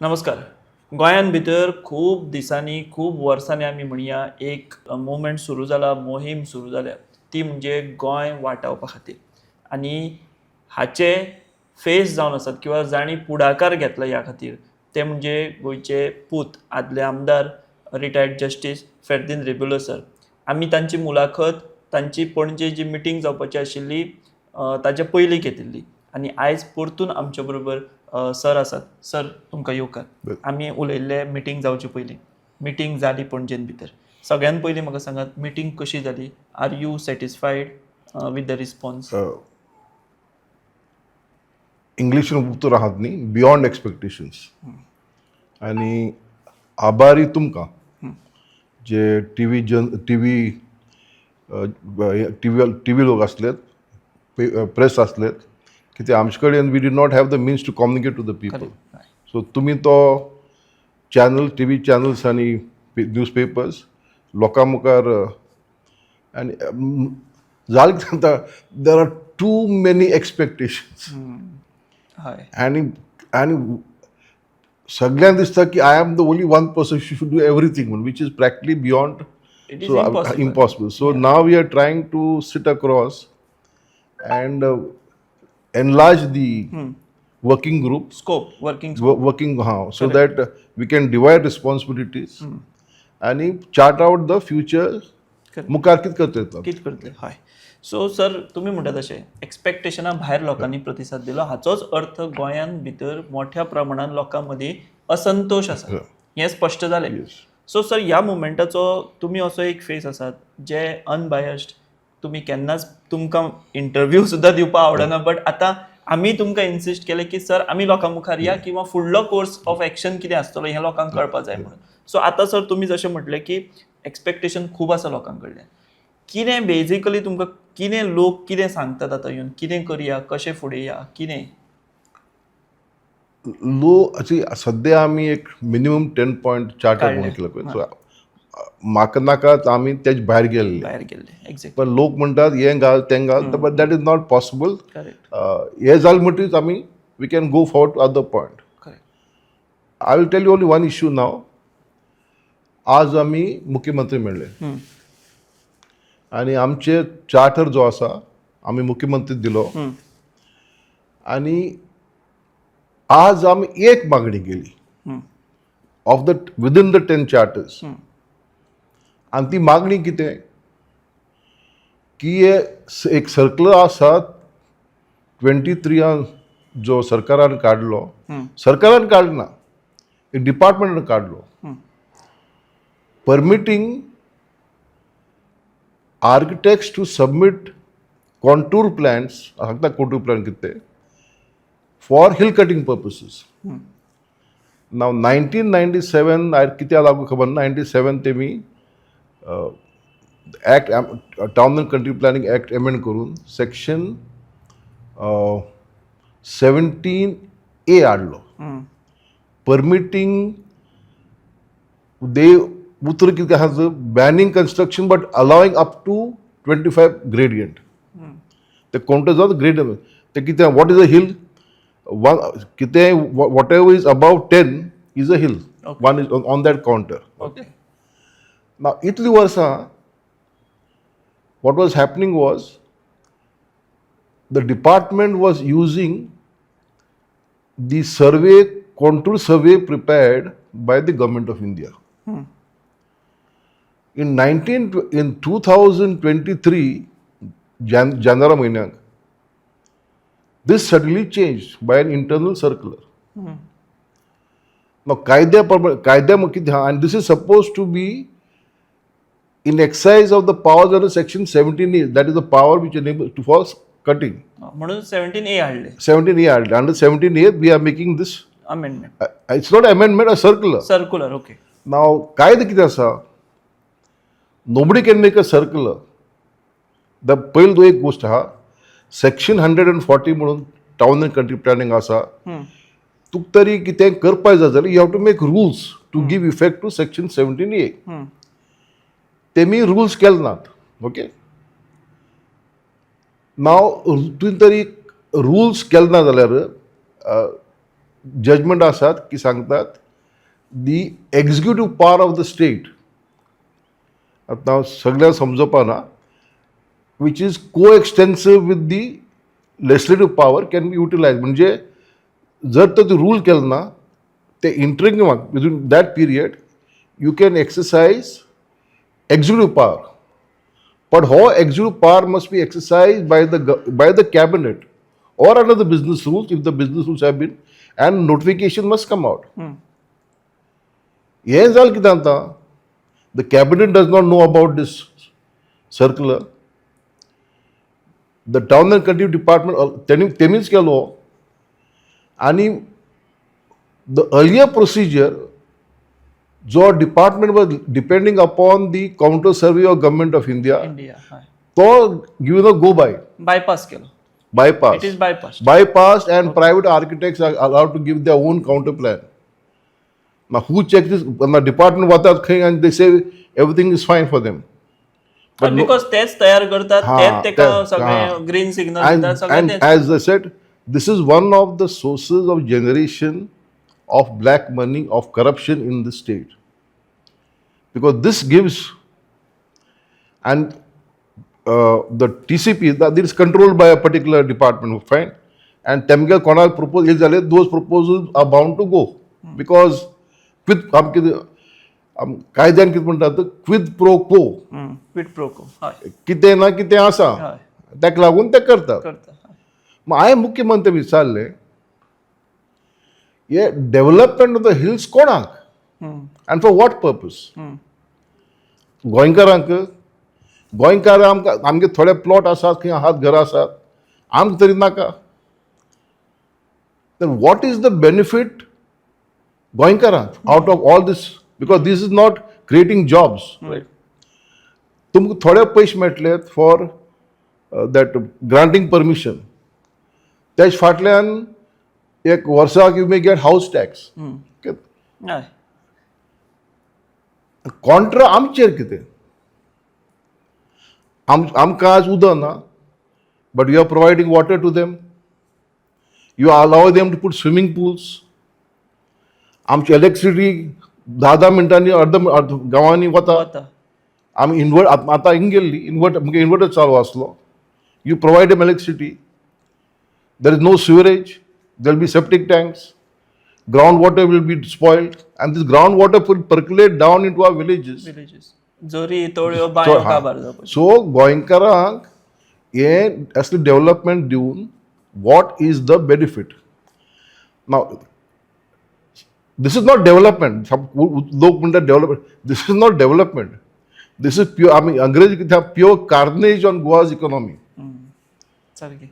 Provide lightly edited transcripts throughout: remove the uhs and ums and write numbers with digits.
नमस्कार. गोंयान भितर खूब दिसांनी खूब वर्सांनी आमी म्हणया एक मुवमेंट सुरू जाला, मोहीम सुरू जाल्या. ती म्हणजे गोंय वाटावपा खातीर. आनी हाचे फेस जावन आसात किंवा जाणी फुडाकार घेतला ह्या खातीर ते म्हणजे गोंयचे पूत आदले आमदार रिटायर्ड जस्टीस फेर्दिन रेबुलो सर. आमी तांची मुलाखत तांची पणजे जी मिटींग जावपाची आशिल्ली ताचे पयलीं घेतिल्ली आनी आयज परतून आमचे बरोबर सर आसात. सर तुमकां येवकार. आमी उलयल्ले मिटींग जावचे पयलीं. मिटींग जाली पणजेन भितर. सगळ्यान पयलीं म्हाका सांगात मिटींग कशी जाली? Are you satisfied with the response? इंग्लिशीन उतर आहात न्ही, बियॉन्ड एक्सपेक्टेशन्स. आनी आभारी तुमकां जे टीव्ही लोक आसलेत, प्रेस आसलेत, कित्याक आमचे कडेन we did not have the means to communicate to the people. So तुमी तो चॅनल, टीव्ही चॅनल्स आनी न्यूज पेपर्स लोकां मुखार आनी जालें कितें जाता, there are too many expectations. आनी सगळ्यांक दिसता की I am the only one person should do everything म्हणून, which is practically beyond impossible. So now we are trying to sit across and enlarge the working group working so that we can divide responsibilities आणि chart out the future मुखार कित करतले. हय. So sir तुमी म्हणटा तशें एक्सपेक्टेशना भायर लोकांनी प्रतिसाद दिलो. हाचोच अर्थ गोंयान भितर मोठ्या प्रमाणात लोकां मदीं असंतोष आसा हें स्पश्ट जालें. सो सर ह्या मुवमेंटाचो तुमी असो एक फेस आसात जे अनबायस्ड. तुमी केन्नाच तुमकां इंटरव्यू सुद्दां दिवपाक आवडना, बट आतां आमी तुमकां इन्सिस्ट केलें की सर आमी लोकां मुखार या किंवा फुडलो कोर्स ऑफ एक्शन कितें आसतलो हें लोकांक कळपाक जाय म्हणून. सो आतां सर तुमी जशें म्हटलें की एक्सपेक्टेशन खूब आसा लोकां कडल्यान. कितें बेजिकली तुमकां कितें लोक कितें सांगतात आतां येवन कितें करया, कशें फुडें या, कितें? सद्या आमी एक मिनिमम 10 पॉयंट चार्टर म्हणून केलं पळय. सो म्हाका नाका आमी तेज भायर गेल्ले. पण लोक म्हणटात हें घाल तें घाल, but that is not possible. हें जालें म्हणटरीच आमी we can go forward to other point. I will tell you only one issue now. आज आमी मुख्यमंत्री मेळ्ळे आनी आमचे चार्टर जो आसा आमी मुख्यमंत्री दिलो आनी आज आमी एक मागणी केली of the within the 10 charters. आनी ती मागणी कितें की एक सर्क्युलर आसा 23 जो सरकारान काडलो. सरकारान काडना, एक डिपार्टमेंटान काडलो, permitting architects to submit contour plans, सांगता कॉन्टूर प्लॅन कितें, for hill cutting purposes. Now 1997 कित्या लागू खबर ना, 97 तेमी act town and country planning act amend करून सेक्शन 17A हाडलो. परमिटींग दे उतर कितें आहा, banning construction but allowing up to 25 gradient. ते काउंटर जावन ग्रेडियंट ते कितें, वॉट इज अ हिल, कितें whatever is above 10 is a hill. One is on that contour. Now इतली वर्सां what was happening was the department was using the contour survey prepared by the government of India. In 2023 January महिन्याक this suddenly changed by an internal circular. Now कायद्या कितें आहा, and this is supposed to be in exercise of the powers under section 17A, that is the power which enables to for cutting. म्हणून 17A हाडले. 17A हाडले. Under 17A we are making this amendment. It's not amendment, a circular. Okay. Now कायदे कितें आसा, nobody can make a circular. The पयलो एक गोष्ट आहा, section 140 म्हणून टाउन अँड कंट्री प्लॅनिंग आसा. तुका तरी कितें करपाक जाय जाल्यार you have to make rules to give effect to section 17A. तेमी रुल्स केले नात. ओके. नाव तुवें तरी रुल्स केले ना जाल्यार जजमेंट आसात की सांगतात the executive power of the state आतां हांव सगळ्यांक समजोवपा ना which is coextensive with the legislative power can be utilise म्हणजे जर तर तूं रूल केलो ना ते इंटरिमाक within that period you can exercise executive power but how executive power must be exercised by the cabinet or under the business rules if the business rules have been and notification must come out. Yes, the cabinet does not know about this circular. The town and country department tennis ke law and the earlier procedure जो department was depending upon the contour survey of government of India तो given go bypass केलो bypass and private architects are allowed to give their own counter plan. Now who checks this? The department vatat khay and they say everything is fine for them. But because तेच तयार करतात तेच तेका सगळे green signal दितात सगळे and as I said, this is one of the sources of generation of black money, of corruption in the state. Because this gives, and the TCP, that is controlled by a particular department, fine. And temgal konal propose, those proposals are bound to go. Because quid कायद्यान कितें म्हणटात quid pro को कितें ना कितें आसा ताका लागून ते करतात हांवें मुख्यमंत्री विचारलें हे डेव्हलपमेंट ऑफ द हिल्स कोणाक एंड फॉर वॉट पर्पज गोंयकारांक गोंयकार आमगे थोडे प्लॉट आसात खंय आहात घरां आसात आमकां तरी नाका then what is the benefit गोंयकारांक out of all this because this is not creating jobs right तुमकां थोडे पयशे मेळटलेत फॉर that granting permission तेज फाटल्यान एक वर्साक you may get house tax contra आमचेर कितें आमकां आज उदक ना but you are providing water to them you allow them to put swimming pools आमची इलेक्ट्रिसिटी 10 मिनटांनी अर्द गांवांनी वता आमी आतां हिंग गेल्ली इन्वर्टर चालू आसलो you provide them electricity there is no sewerage there will be septic tanks, groundwater will be spoiled, and this groundwater will percolate down into our villages. So, Goemkarank, as the development dune, what is the benefit? Now, this is not development. This is not development. This is pure, I mean, Angrezi have pure carnage on Goa's economy.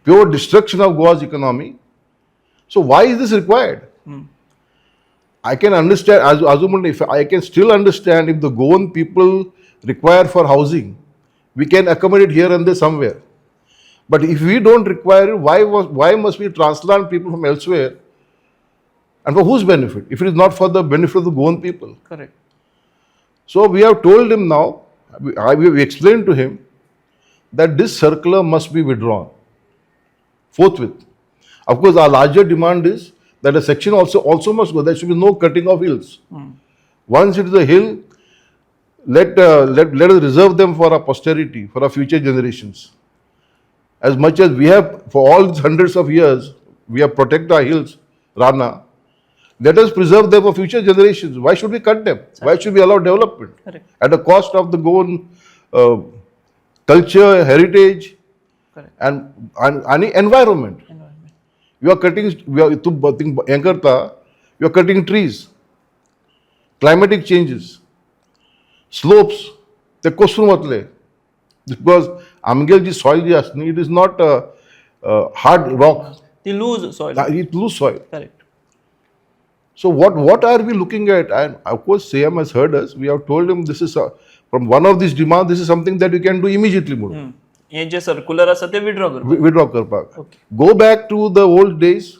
Pure destruction of Goa's economy. So why is this required? I can understand, if I can still understand if the Goan people require for housing, we can accommodate here and there somewhere. But if we don't require it, why must we transplant people from elsewhere? And for whose benefit? If it is not for the benefit of the Goan people. Correct. So we have told him now, we explained to him that this circular must be withdrawn forthwith. Of course, our larger demand is that a section also must go. There should be no cutting of hills. Once it is a hill, let us reserve them for our posterity, for our future generations. As much as we have, for all these hundreds of years, we have protected our hills, Rana. Let us preserve them for future generations. Why should we cut them? Why should we allow development? Correct. At the cost of the Goan culture, heritage, and environment. You are cutting, you are cutting trees, climatic changes, slopes, they kosun watle. Because amgel ji soil ji asni, it is not hard rock. The loose soil. It's loose soil. Correct. So what are we looking at? And of course, CM has heard us. We have told him this is from one of these demands. This is something that you can do immediately. हे जे circular आसा ते withdraw करपाक go back to the old days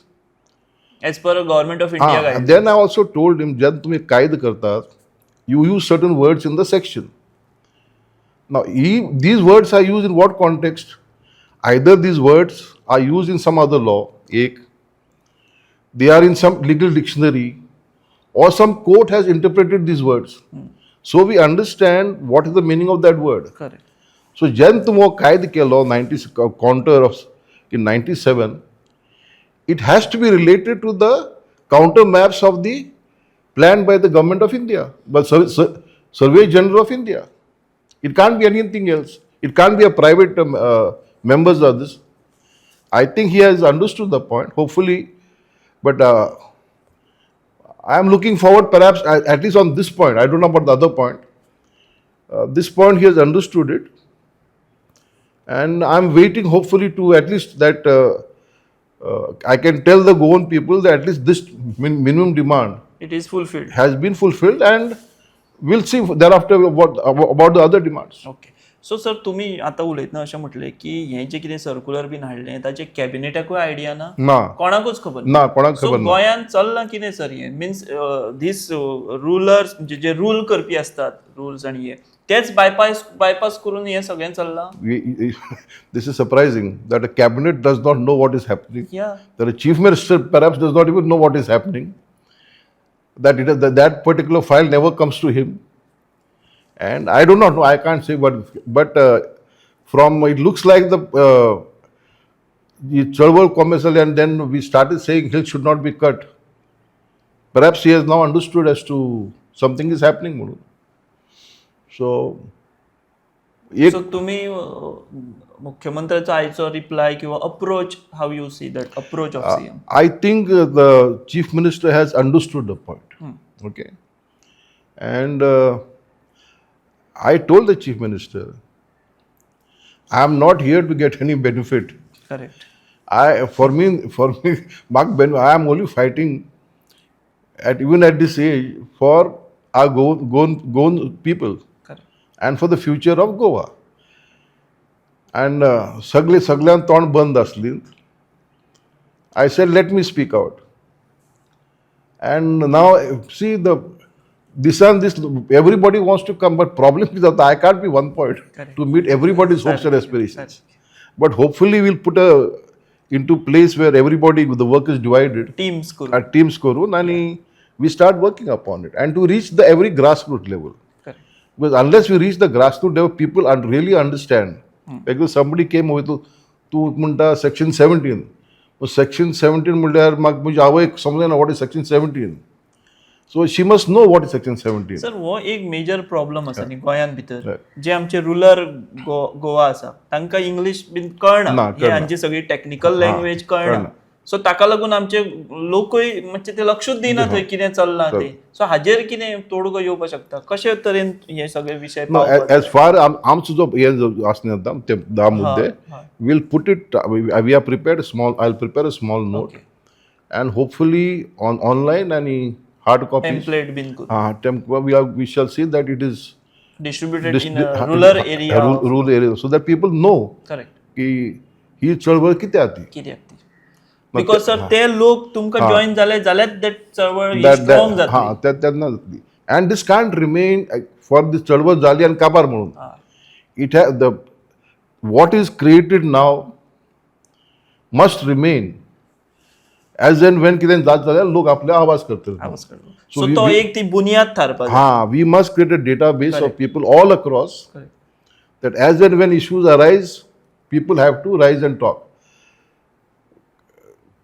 as per government of India guidelines. Then I also told him जेन्ना तुम्ही कायदो करतात you use certain words in the section now these words are use in what context either these words are use in some other law एक they are in some legal dictionary, or some court has interpreted these words. So we understand what is the meaning of that word. Correct So जेन्ना तुमो कायदो केलो 90 counter of in 97, it has to be related to the counter maps of the planned by the government of India, but Survey General of India. It can't be anything else. It can't be a private members of this. I think he has understood the point, hopefully, but I am looking forward, perhaps at least on this point. I don't know about the other point. This point he has understood it, and I am waiting, hopefully, to at least that I can tell the Goan people that at least this minimum demand it is fulfilled has been fulfilled, and we'll see thereafter about the other demands. Okay so sir तुमी आतां उलयतना अशें म्हटलें की हें जें कितें circular been हाडलें ताचे कॅबिनेटाकूय आयडिया ना ना कोणाकूच खबर ना कोणाक सो खबर ना. गोंयांत चल्लां कितें सर हें मिन्स धीस रुलर्स म्हणजे जे रूल करपी असतात रुल्स आनी हे तेच बायपास करून हें सगळें चल्लां This is surprising that a cabinet does not know what is happening. या That a chief minister perhaps does not even know what is happening. That particular file never comes to him, and I do not know. I can't say, but from it looks like the Charwal commercial, and then we started saying hills should not be cut. Perhaps he has now understood as to something is happening. Munu. So, सो तुमी मुख्यमंत्र्याचो आयचो reply किंवा approach how you see that approach of CM I think the chief minister has understood the point. Okay, and I told the chief minister, I am not here to get any benefit. Correct For me, Mark Ben, I am only fighting even at this age for our Goan people correct and for the future of Goa. And सगळ्यां तोंड बंद असली. I said, let me speak out. And now, see, this and this, everybody wants to come, but problem is that I can't be one point Correct. to meet everybody's hopes and aspirations. Correct. But hopefully we'll put into place where everybody, the work is divided teams करून at teams korun, and we start working upon it. And to reach the every grassroots level. Correct Because unless we reach the grassroots level, people really understand. Because somebody came with to म्हणटा section 17. So section 17 म्हणल्यार म्हाका म्हणजे हांव एक समजना what is section 17. So she must know what is section 17. Sir हो एक major problem आसा न्ही गोंयान भितर Right. जे आमचे रुरल गोवा आसा तांकां इंग्लीश बीन कळना ना, हे कळना. हांची सगळी टॅक्निकल लँग्वेज कळना कळना. सो ताका लागून आमचे लोकूय म्हणजे ते लक्षूच दिना थंय कितें चल्लां ते सो हाजेर कितें तोडगो येवपाक शकता कशे तरेन हे सगळे विशय No, पावपाक as far आमचो जो हे आसता ते 10 मुद्दे, we'll put it. We are prepared small. I'll prepare a small note, Okay. and hopefully on online and hard copies. Template बीन करून We shall see that it is distributed in rural area rural area, so that people know correct की ही चळवळ किती आती. कित्याक ती because sir ते लोक तुमकां जॉईन जाले जाल्यार दॅट चळवळ स्ट्रॉंग जातली तेन्ना जातली. And this can't remain for this चळवळ जाली आणि काबार म्हणून. It has what is created now must remain. As and when कितें जात जाल्यार लोक आपले आवाज करतले. आवाज काढलो सो तो एक ती बुनियाद थारपा We must create a database of people all across, Correct. that as and when issues arise, people have to rise and talk.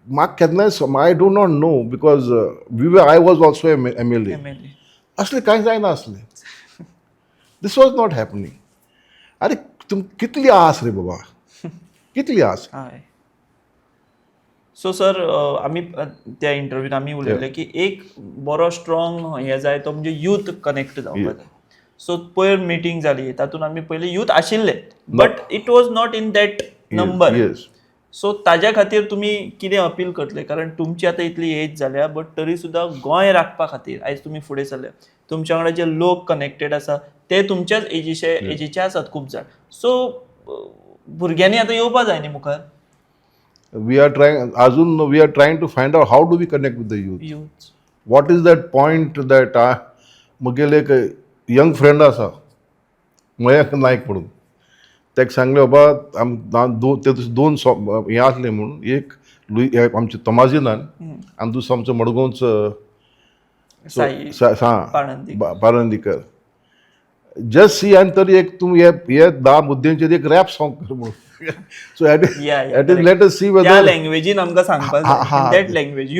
Mark I do not know, because I was also a MLA. MLA. असले कांय जायना असले. This was not happening. अरे तुम कितली आस रे बाबा, कितली आस. हय सो सर आमी त्या इंटरव्यून आमी उलयले की एक बरो स्ट्रॉंग हे जाय तो म्हणजे यूथ कनेक्ट जावपाक जाय सो पयर मिटींग जाली तातूंत आमी पयलीं यूथ आशिल्ले but it was not in that number Yes. सो ताज्या खातीर तुमी कितें अपील करतले कारण तुमची आतां इतली एज जाल्या बट तरी सुद्दां गोंय राखपा खातीर आयज तुमी फुडें सरल्या तुमच्या वांगडा जे लोक कनेक्टेड आसा ते तुमच्याच एजीचे आसात खूब जाण सो भुरग्यांनी आतां येवपा जाय न्ही मुखार We are trying to find out how do we connect with the youth. Youth What is that point that मुगेले एक यंग फ्रेंड आसा मयंक नायक म्हणून ताका सांगले बाबा ते दोन हे आसले म्हणून एक आमचे तमाजिनान आनी दुसरो आमचो मडगांवचो साई हां पारंदीकर जस्ट सी आनी तरी एक तूं हे 10 मुद्द्यांचेर एक रॅप सॉंग कर म्हणून so it is let us see whether लँग्वेजीन आमकां सांगपाक that language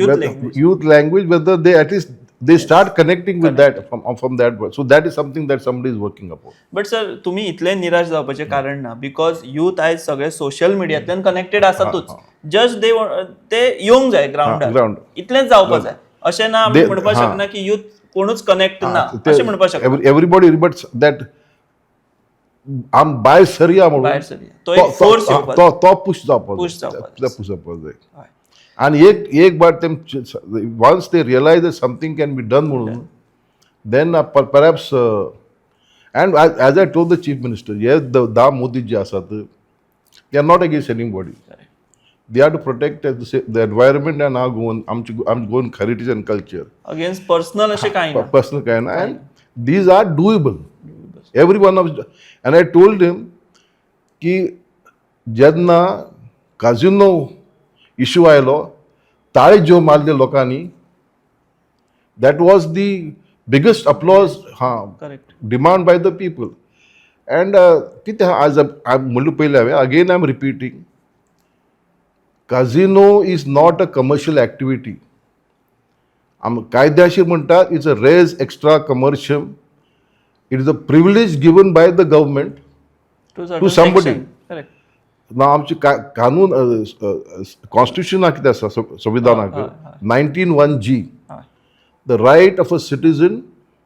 youth language whether they at least they start connecting with that from that word. So that is something that somebody is working upon. But sir तुम्ही इतले निराश जावपाचें कारण ना because youth आयज सगळे सोशल मिडियांतल्यान कनेक्टेड आसातूच जस्ट ते येवंक जाय ग्राउंडार इतलेंच जावपाक जाय अशें ना आमी म्हणपाक शकना की यूथ कोणूच कनेक्ट ना अशें म्हणपाक शकना everybody but that आम भायर सरया म्हणून तो एक फोर्स तो पुश जावपाक जाय आणि एक बार तेम once they realize that something can be done म्हणून then perhaps and as I told the chief minister yes the 10 Modi जे आसात they are not against anybody they have to protect the environment and our Goan heritage and culture against personal अशें कांय ना personal kind and these are doable every one of and I told him की जेन्ना काजिनो issue आयलो ताळे ज्यो मारले लोकांनी that was the biggest applause demand by the people and कितें आज म्हणलें पयलें हांवें again I am repeating casino is not a commercial activity कायद्याशीर म्हणटात it's a res extra commercial it is a privilege given by the government to somebody ना आमचे कानून कॉन्स्टिट्युशनाक कितें आसा संविधानाक 19(1)G the right of a citizen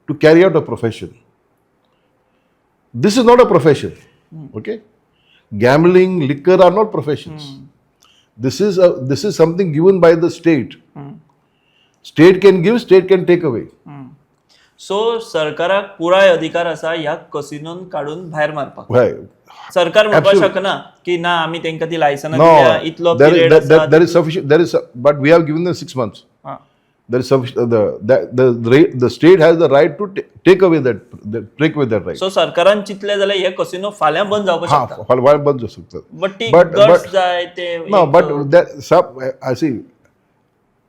to carry out a profession this is not a profession okay gambling liquor are not professions this is something given by the state can give state can take away so सरकाराक पुराय अधिकार आसा ह्या कसिनोन काडून भायर मारपाक सरकार म्हणपाक शकना की ना आमी तेंका ती लायसन्स दिल्या इतलो पिरियड आसा there is sufficient there is but we have given them 6 months there is sufficient the state has the right to take away that right so सरकारान चितले जाल्यार हे कसिनो फाल्यां बंद जावपाक शकता फाल्यां बंद जावंक शकता बट ती गट्स जाय ते no but that some I see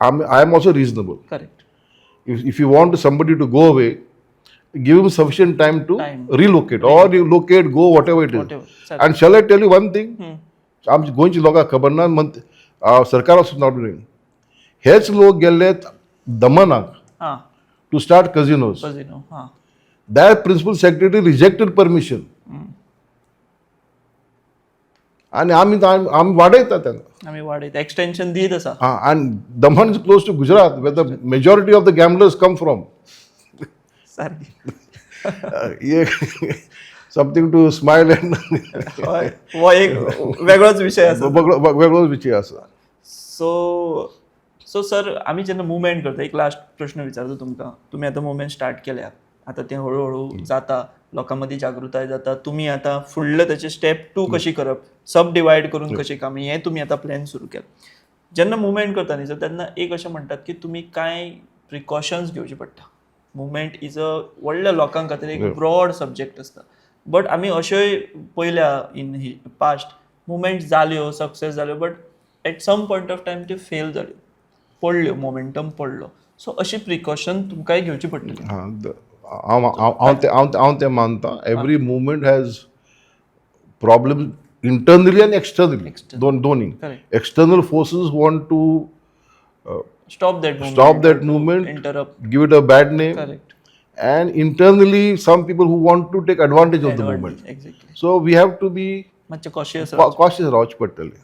I am also reasonable correct if you want somebody to go away give him sufficient time to relocate or relocate go whatever it is and shall I tell you one thing आमची गोंयची लोकां खबर ना सरकार also not doing हेच लोक गेल्ले दमनाक to start casinos that principal secretary rejected permission आणि आम्ही वाडयता त्यांना आम्ही वाडयता एक्सटेंशन दीत आसा and Daman is close to Gujarat where the majority of the gamblers come from something to smile and हो एक वेगळोच विषय आसा सो सर आमी जेन्ना मुवमेंट करता एक लास्ट प्रश्न विचारतो तुमकां तुमी आतां मुवमेंट स्टार्ट केल्या आतां तें हळू जाता लोकां मदीं जागृताय जाता तुमी आतां फुडले तेचे स्टेप 2 कशी करप सब डिवायड करून कशी कामी हें तुमी आतां प्लॅन सुरू केला जेन्ना मुवमेंट करता न्ही सर तेन्ना एक अशें म्हणटात की तुमी कांय प्रिकॉशन्स घेवचे पडटा मुवमेंट इज अ व्हडल्या लोकां खातीर एक ब्रॉड सब्जेक्ट आसता बट आमी अश्योय पयल्या इन पास्ट मुवमेंट जाल्यो सक्सेस जाल्यो but at some point of time त्यो फेल जाल्यो पडल्यो मोमेंटम पडलो सो अशी प्रिकॉशन तुमकांय घेवची पडटली हांव तें मानता every movement has problem internally आनी एक्सटर्नली दोनी external forces want to stop that movement interrupt, give it a bad name. Correct. And internally some people who want to take advantage of the movement exactly so we have to be much cautious रावचे पडटले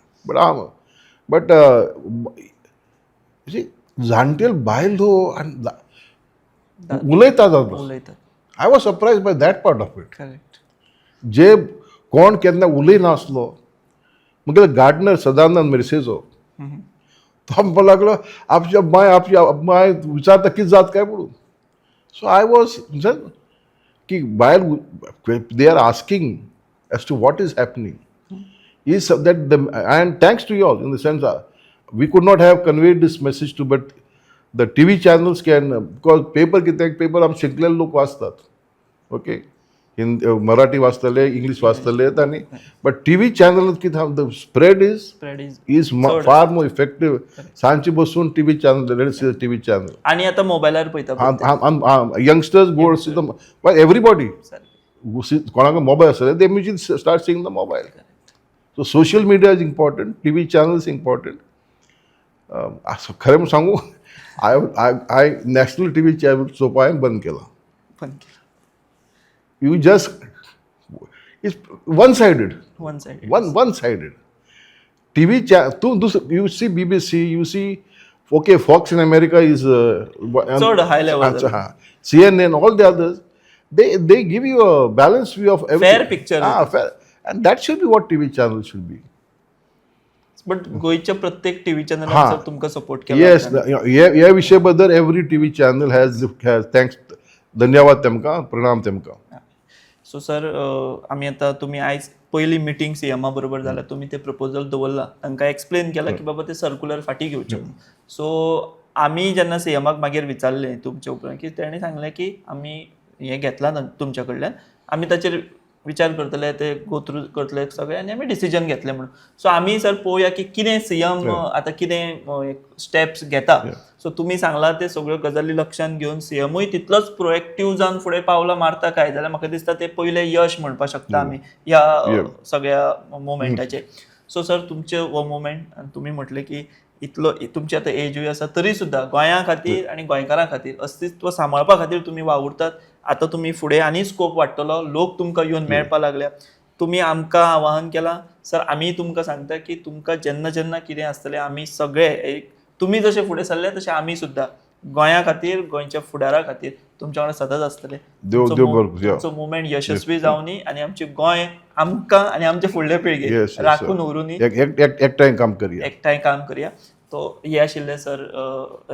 but see जाणटेल बायलो उलयतात I was surprised by that part of it correct जे कोण केन्ना उलयनासलो मुगेलो gardener Sadanand मिरसेचो तो म्हणपाक लागलो आपची my विचारता कितें जाता काय म्हणून सो आय वॉज की बायल they are asking as to what is happening is that and thanks to you all in the sense we could not have conveyed this message to but the TV channels can because paper कित्याक paper आमी शिकलेले लोक वाचतात okay Marathi वाचतले, English वाचतले आनी but TV channel कितें the spread is far more effective. सांजची बसून टीव्ही चॅनल टीव्ही चॅनल आणि आता मोबायलार पळयता youngsters go see the everybody कोणाक मोबायल आसतले दे music start seeing the mobile. So social media is important, TV channel is important. खरें म्हणून सांगू आय नॅशनल टीव्ही चॅनल चोवपा हांवें बंद केला. You just it's one-sided. TV you see BBC, you see okay, Fox in America is sort of high level. CNN, all the others, they give you a balanced view of everything. Fair picture. Fair, and that should be what TV channel should be. But गोयच्या प्रत्येक TV channel तुमका support केला. Yes, ह्या विशया बद्दल every TV channel has thanks, धन्यवाद तेमकां, प्रणाम तेमकां. सो सर आमी आतां तुमी आयज पयली मिटींग सीएमा बरोबर जाल्या, तुमी ते प्रपोजल दवरला, तांकां एक्सप्लेन केला की बाबा ते सर्क्युलर फाटी घेवचे. सो आमी जेन्ना सीएमाक मागीर विचारलें तुमचे उपरांत की तेणें सांगलें की आमी हें घेतलां तुमच्या कडल्यान, आमी ताचेर विचार करतले, ते गो थ्रू करतले सगळे आनी आमी डिसिजन घेतलें म्हणून. सो आमी सर पळोवया की कितें सीएम आतां कितें स्टेप्स घेता. सो तुमी सांगला ते सगळ्यो गजाली लक्षांत घेवन सीएमूय तितलोच प्रोएक्टीव जावन फुडें पावलां मारता काय जाल्यार म्हाका दिसता ते पयलें यश म्हणपाक शकता आमी ह्या सगळ्या मोमेंटाचेर. सो सर तुमचे हो मोमेंट आनी तुमी म्हटलें की इतलो तुमची आतां एजूय आसा तरी सुद्दां गोंया खातीर आनी गोंयकारां खातीर अस्तित्व सांबाळपा खातीर तुमी वावुरतात. आतां तुमी फुडें आनी स्कोप वाडटलो, लोक तुमकां येवन मेळपा लागल्या. तुमी आमकां आवाहन केलां सर, आमी तुमकां सांगता की तुमकां जेन्ना जेन्ना कितें आसतलें आमी सगळे एक तुमी जशे फुडें सरले तशें आमी सुद्दां गोंया खातीर, गोंयच्या फुडारा खातीर तुमच्या वांगडा सदांच आसतले. तुमचो मुवमेंट यशस्वी जावनी आनी आमचें गोंय आमकां आनी आमचे फुडले पिळगेक राखून उरूनी एकठांय काम करया. तो हे आशिल्ले सर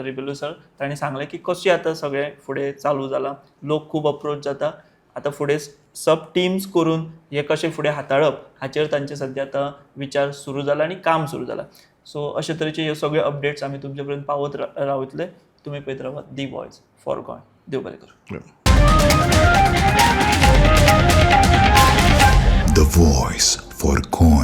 रिबेलू सर. तांणी सांगलें की कशें आतां सगळें फुडें चालू जालां, लोक खूब अप्रोच जाता, आतां फुडें सब टिम्स करून हे कशें फुडें हाताळप हाचेर तांचे सद्या आतां विचार सुरू जाला आनी काम सुरू जालां. सो अशे तरेचे ह्यो सगळे अपडेट्स आमी तुमचे पर्यंत पावत रावतले. तुमी पळयत रावात दी वॉयस फॉर गोंय. देव बरें करूं. The voice for Goan.